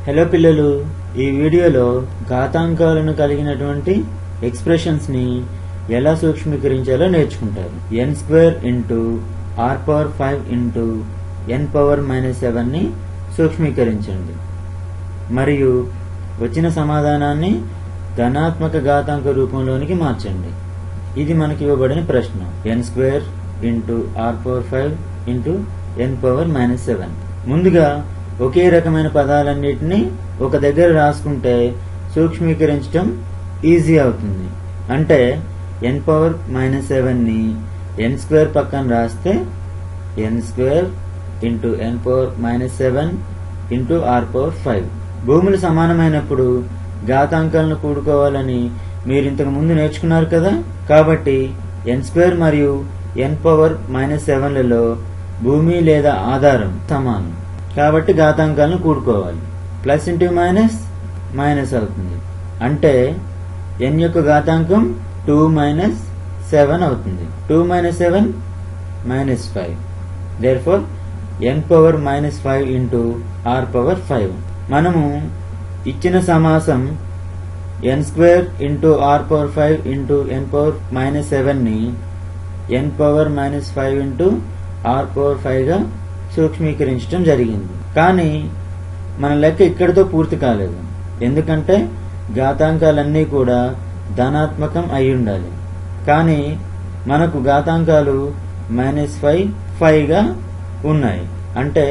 Hello పిల్లలు, ఈ వీడియోలో ఘాతాంకాలను కలిగినటువంటి ఎక్స్ప్రెషన్స్ ని ఎలా సూక్ష్మీకరించాలో నేర్చుకుంటారు. n² into r⁵ into n⁻⁻7 ని సూక్ష్మీకరించండి మరియు వచ్చిన సమాధానాన్ని ధనాత్మక ఘాతాంక రూపంలోనికి మార్చండి. ఇది మనకి ఇవ్వబడిన ప్రశ్న. n² into r⁵ into n⁻⁻7. ముందుగా ఒకే రకమైన పదాలన్నిటినీ ఒక దగ్గర రాసుకుంటే సూక్ష్మీకరించడం ఈజీ అవుతుంది. అంటే n⁻⁻7 ని n² పక్కన రాస్తే n² into n⁻⁻7 into r⁵. భూములు సమానమైనప్పుడు ఘాతాంకాలను కూడుకోవాలని మీరు ఇంతకు ముందు నేర్చుకున్నారు కదా. కాబట్టి n² మరియు n⁻⁻7 లలో భూమి లేదా ఆధారం సమానం కాబట్టి ఘాతాంకాలను కూడుకోవాలి. ప్లస్ ఇంటూ మైనస్ మైనస్ అవుతుంది. అంటే n యొక్క ఘాతాంకం 2 - 7 అవుతుంది. 2 - 7 -5. Therefore n⁻⁻5 into r⁵. మనము ఇచ్చిన సమాసం n² into r⁵ into n⁻⁻7 ని n⁻⁻5 ఇంటూ r⁵ గా సూక్ష్మీకరించడం జరిగింది. కానీ మన లెక్క ఇక్కడితో పూర్తి కాలేదు. ఎందుకంటే ఘాతాంకాలన్నీ కూడా ధనాత్మకం అయి ఉండాలి. కానీ మనకు ఘాతాంకాలు -5, 5 గా ఉన్నాయి. అంటే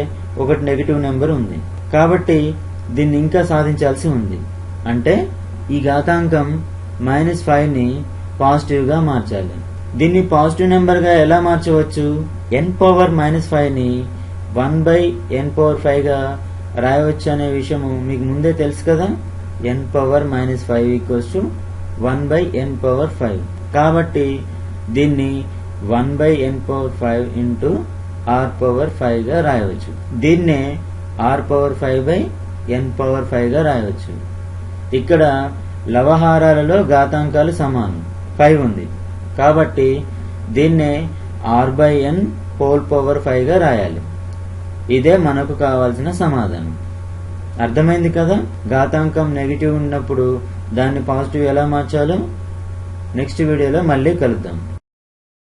ఒకటి నెగిటివ్ నెంబర్ ఉంది. కాబట్టి దీన్ని ఇంకా సాధించాల్సి ఉంది. అంటే ఈ ఘాతాంకం -5 ని పాజిటివ్ గా మార్చాలి. దీన్ని పాజిటివ్ నెంబర్ గా ఎలా మార్చవచ్చు? n⁻⁻5 ని 1/n⁻⁵ గా రాయవచ్చు అనే విషయము మీకు ముందే తెలుసు కదా. n⁻⁻5 = 1/n⁻⁵. కాబట్టి దీన్ని 1/n⁻⁵ ఇంటూ r⁵ గా రాయవచ్చు. దీన్నే r⁵/n⁻⁵ గా రాయవచ్చు. ఇక్కడ లవహారాలలో ఘాతాంకాలు సమానం 5 ఉంది కాబట్టి దీన్నే r/n⁻⁵ గా రాయాలి. ఇదే మనకు కావాల్సిన సమాధానం. అర్థమైంది కదా. ఘాతాంకం నెగిటివ్ ఉన్నప్పుడు దాన్ని పాజిటివ్ ఎలా మార్చాలో నెక్స్ట్ వీడియోలో మళ్ళీ కలుద్దాం.